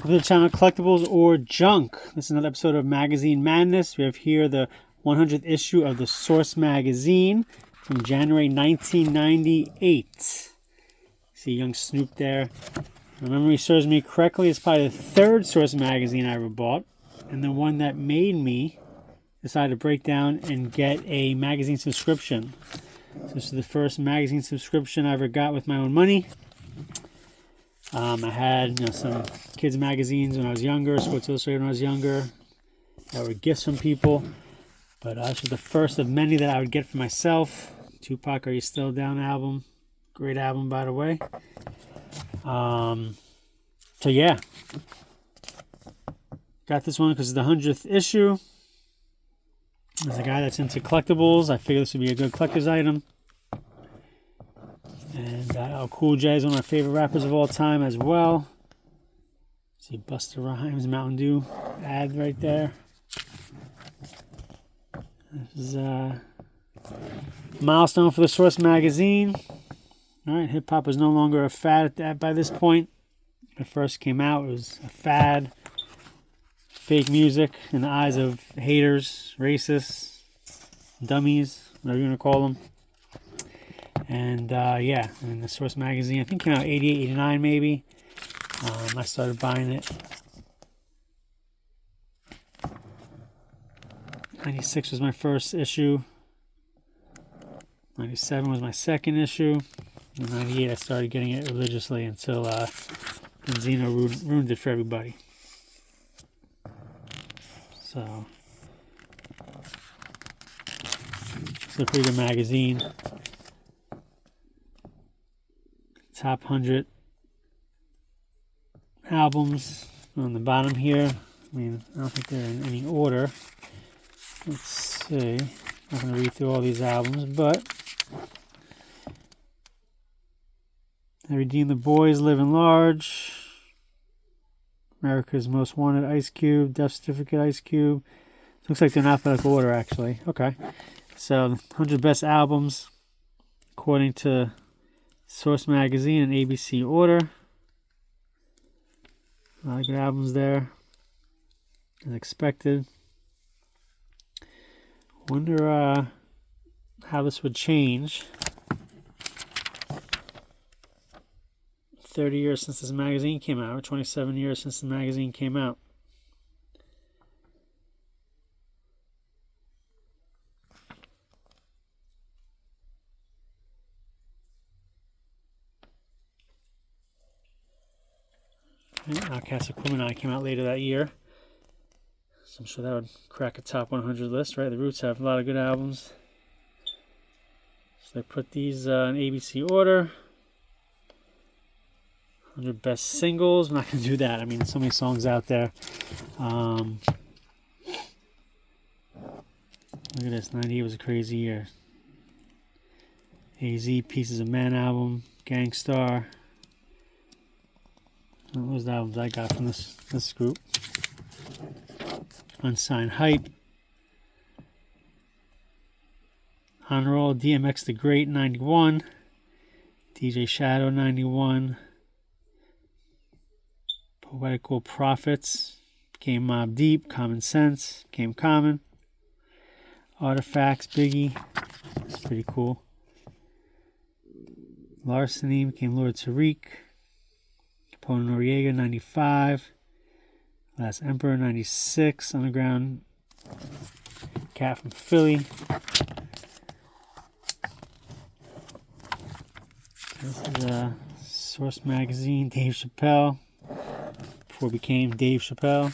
Welcome to the channel Collectibles or Junk. This is another episode of Magazine Madness. We have here the 100th issue of the Source magazine from January 1998. See young Snoop there. If my memory serves me correctly, it's probably the third Source magazine I ever bought, and the one that made me decide to break down and get a magazine subscription. So this is the first magazine subscription I ever got with my own money. I had some kids magazines when I was younger, Sports Illustrated when I was younger, that were gifts from people. But this was the first of many that I would get for myself. Tupac, Are You Still Down album. Great album, by the way. So yeah. Got this one because it's the 100th issue. As a guy that's into collectibles, I figured this would be a good collector's item. And Cool J is one of my favorite rappers of all time as well. See Busta Rhymes, Mountain Dew ad right there. This is a milestone for the Source magazine. Alright, hip-hop is no longer a fad by this point. When it first came out, it was a fad. Fake music in the eyes of haters, racists, dummies, whatever you want to call them. And yeah, and the Source magazine, I think came out 88, 89 maybe. I started buying it. 96 was my first issue. 97 was my second issue. And 98 I started getting it religiously until Benzino ruined it for everybody. So, it's a pretty good magazine. Top 100 albums on the bottom here. I mean, I don't think they're in any order. Let's see. I'm not going to read through all these albums, but I Redeem the Boys, Living Large, America's Most Wanted, Ice Cube, Death Certificate, Ice Cube. Looks like they're in alphabetical order, actually. Okay. So, 100 best albums according to Source magazine and ABC order. A lot of good albums there, as expected. Wonder how this would change. 30 years since this magazine came out, or 27 years since the magazine came out. Outcast Equipment came out later that year, so I'm sure that would crack a top 100 list, right? The Roots have a lot of good albums. So they put these in ABC order. 100 best singles. I'm not going to do that. I mean, so many songs out there. Look at this. 98 was a crazy year. AZ, Pieces of Man album, Gangstar. What was the albums I got from this group? Unsigned Hype. Honor Roll, DMX the Great, 91. DJ Shadow, 91. Poetical Prophets. Became Mobb Deep. Common Sense. Became Common. Artifacts, Biggie. That's pretty cool. Larceny became Lord Tariq. Capone Noriega, 95. Last Emperor, 96. Underground Cat from Philly. This is Source magazine. Dave Chappelle, before it became Dave Chappelle.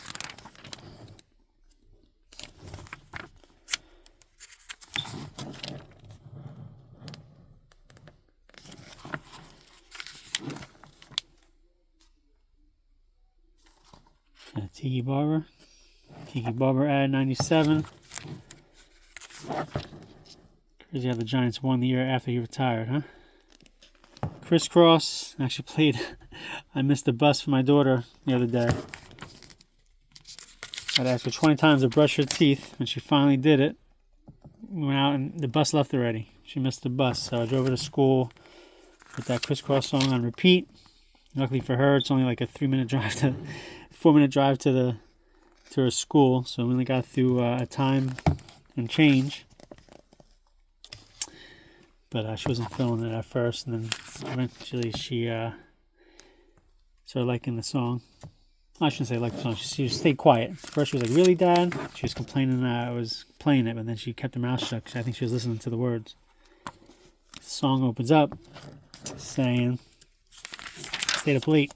Tiki Barber. Tiki Barber ad 97. Crazy how the Giants won the year after he retired, huh? Crisscross. Actually played I Missed the Bus for my daughter the other day. I'd asked her 20 times to brush her teeth, and she finally did it. We went out and the bus left already. She missed the bus, so I drove her to school with that Crisscross song on repeat. Luckily for her, it's only like a 3-minute drive to 4-minute drive to her school, so we only got through a time and change. But she wasn't feeling it at first, and then eventually she started liking the song. I shouldn't say like the song. She stayed quiet. First she was like, "Really, Dad?" She was complaining that I was playing it, but then she kept her mouth shut because I think she was listening to the words. The song opens up saying, "Stayed up late."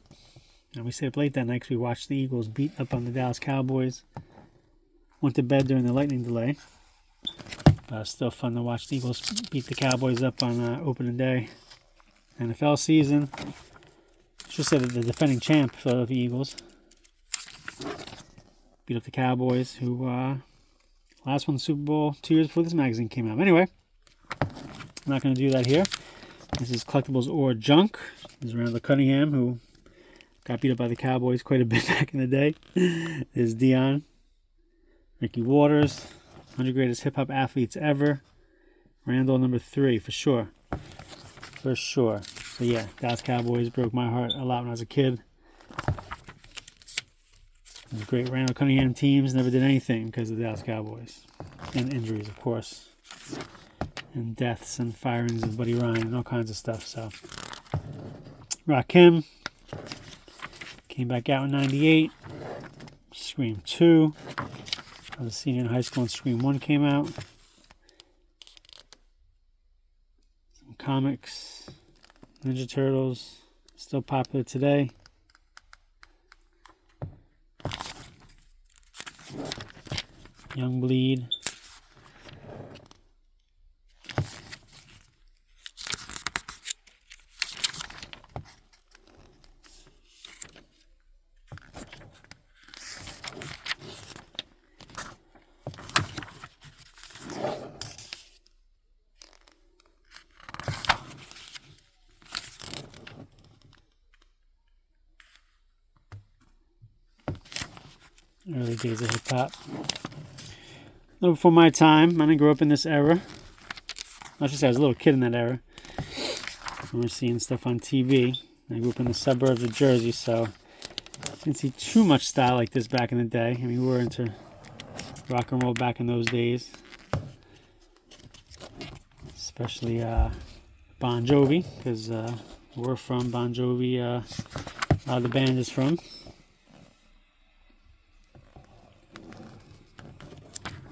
And we stayed up late that night because we watched the Eagles beat up on the Dallas Cowboys. Went to bed during the lightning delay. Still fun to watch the Eagles beat the Cowboys up on opening day. NFL season. Should say that the defending champ, Philadelphia Eagles, beat up the Cowboys, who last won the Super Bowl 2 years before this magazine came out. Anyway, I'm not going to do that here. This is Collectibles or Junk. This is Randall Cunningham, who got beat up by the Cowboys quite a bit back in the day. There's Dion. Ricky Waters. 100 greatest hip-hop athletes ever. Randall number 3, for sure. For sure. So yeah, Dallas Cowboys broke my heart a lot when I was a kid. The great Randall Cunningham teams never did anything because of the Dallas Cowboys. And injuries, of course. And deaths and firings of Buddy Ryan and all kinds of stuff. So, Rakim came back out in 98. Scream 2. I was a senior in high school and Scream 1 came out. Some comics. Ninja Turtles. Still popular today. Young Bleed. Early days of hip-hop. A little before my time. I didn't grow up in this era. I should say I was a little kid in that era. I remember seeing stuff on TV. I grew up in the suburbs of Jersey, so I didn't see too much style like this back in the day. I mean, we were into rock and roll back in those days. Especially Bon Jovi, because we're from Bon Jovi. A lot of the band is from.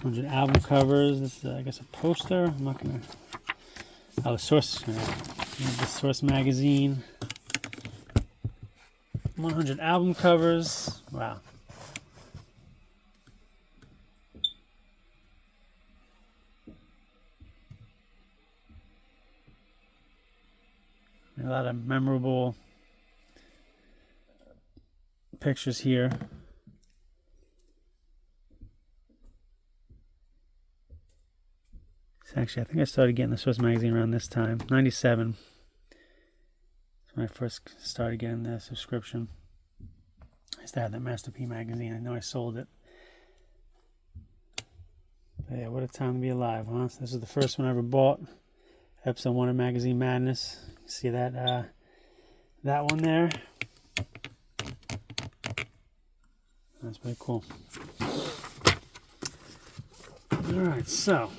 100 album covers. This is, I guess, a poster. I'm not gonna. Oh, the Source. The Source magazine. 100 album covers. Wow. A lot of memorable pictures here. Actually, I think I started getting the Source magazine around this time, 97. That's when I first started getting the subscription. I used to have that Master P magazine. I know I sold it. But yeah, what a time to be alive, huh? So this is the first one I ever bought. Episode 1 of Magazine Madness. You see that that one there? That's pretty cool. Alright, so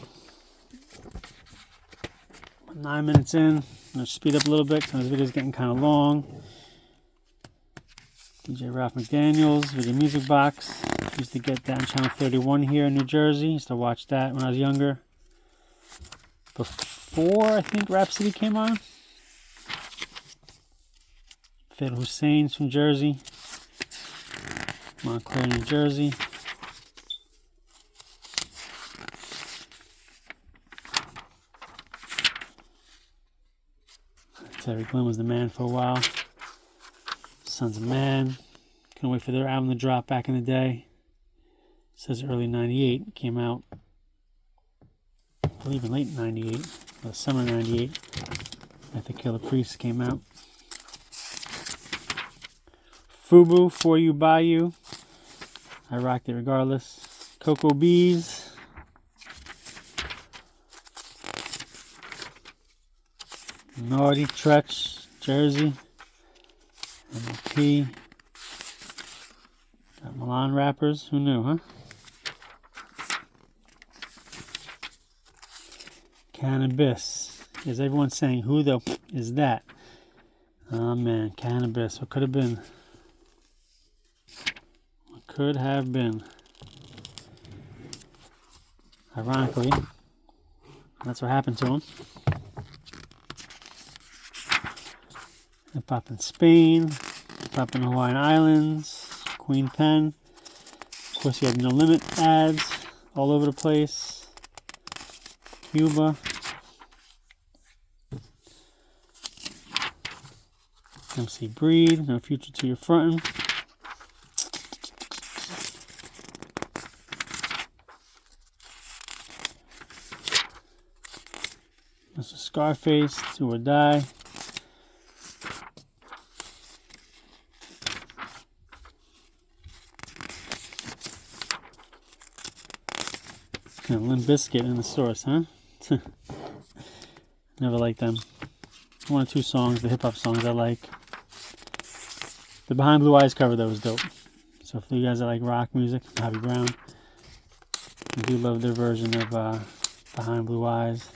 9 minutes in. I'm going to speed up a little bit because this video is getting kind of long. DJ Ralph McDaniels, Video Music Box. Used to get that on Channel 31 here in New Jersey. Used to watch that when I was younger. Before, I think, Rhapsody came on. Fatal Hussein's from Jersey. Montclair, New Jersey. Terry Glenn was the man for a while. Sons of Man. Couldn't wait for their album to drop back in the day. It says early 98. Came out, I believe, in late 98. Or summer 98. After Killer Priest came out. Fubu, For You, By You. I rocked it regardless. Cocoa Bees. Naughty, Tretch, Jersey, MLP, Milan wrappers. Who knew, huh? Cannabis. Is everyone saying who the is that? Oh man, cannabis. What could have been? What could have been? Ironically, that's what happened to him. Hip hop in Spain, hip hop in the Hawaiian Islands, Queen Pen. Of course, you have No Limit ads all over the place. Cuba. MC Breed, No Future to Your Frontin'. Mr. Scarface, Do or Die. Limp Bizkit in the source, huh? Never liked them. One or two songs, the hip hop songs I like. The Behind Blue Eyes cover though was dope. So for you guys that like rock music, Bobby Brown, I do love their version of Behind Blue Eyes.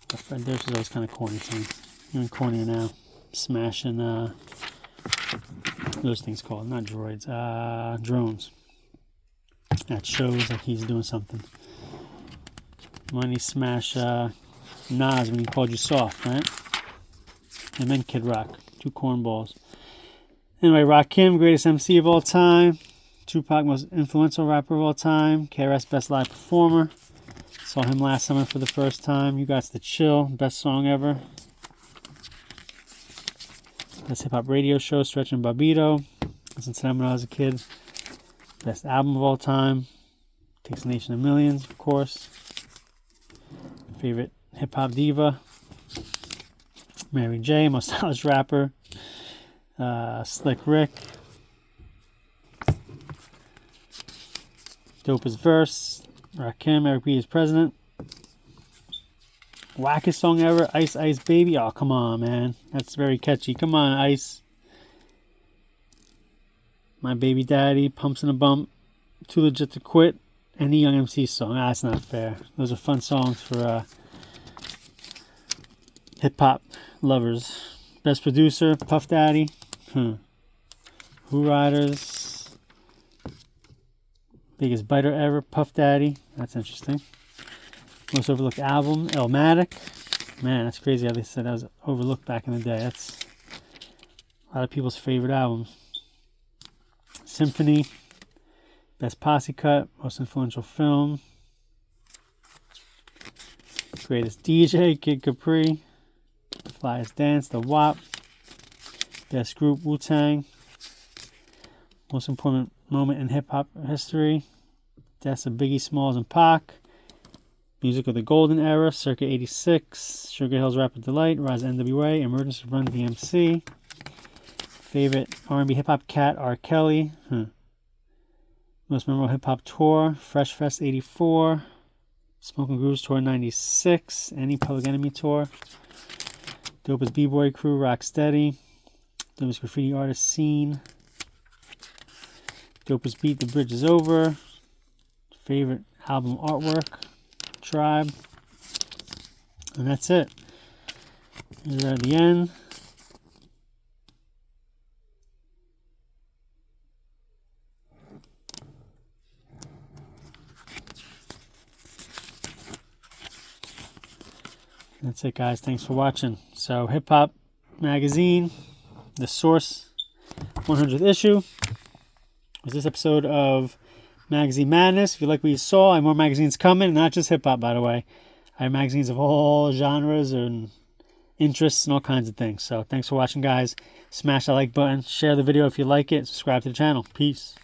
But Fred Durst is always kind of corny things. Even cornier now. Smashing those things called, not droids, drones. That shows like he's doing something. Money Smash Nas when he called you soft, right? And then Kid Rock, two cornballs. Anyway, Rakim, greatest MC of all time. Tupac, most influential rapper of all time. KRS, best live performer. Saw him last summer for the first time. You Got the Chill, best song ever. Best hip hop radio show, Stretch and Bobbito. Listened to them when I was a kid. Best album of all time. Takes a Nation of Millions, of course. Favorite hip hop diva. Mary J, most stylish rapper. Slick Rick. Dopest verse. Rakim, Eric B is president. Wackest song ever, Ice Ice Baby. Oh, come on, man. That's very catchy. Come on, Ice. My Baby Daddy, Pumps in a Bump. Too Legit to Quit. Any Young MC song. That's not fair. Those are fun songs for hip-hop lovers. Best producer, Puff Daddy. Who Riders. Biggest biter ever, Puff Daddy. That's interesting. Most overlooked album, Illmatic. Man, that's crazy how they said that was overlooked back in the day. That's a lot of people's favorite albums. Symphony. Best posse cut. Most influential film. Greatest DJ, Kid Capri. Flyest Dance, The WAP. Best group, Wu-Tang. Most important moment in hip-hop history. Deaths of Biggie Smalls and Pac. Music of the Golden Era, Circa 86. Sugar Hill's Rapid Delight, Rise of NWA, Emergence of Run DMC. Favorite R&B hip-hop cat, R. Kelly. Most memorable hip-hop tour, Fresh Fest 84. Smoking Grooves Tour 96. Any Public Enemy Tour. Dopest B-Boy Crew, Rocksteady. Dopest Graffiti Artist Scene. Dopest Beat, The Bridge Is Over. Favorite album artwork, Tribe. And that's it. Here's at the end. That's it, guys. Thanks for watching. So, Hip Hop Magazine, The Source, 100th issue. Was this episode of Magazine Madness. If you like what you saw, I have more magazines coming. Not just hip hop, by the way. I have magazines of all genres and interests and all kinds of things. So, thanks for watching, guys. Smash that like button. Share the video if you like it. Subscribe to the channel. Peace.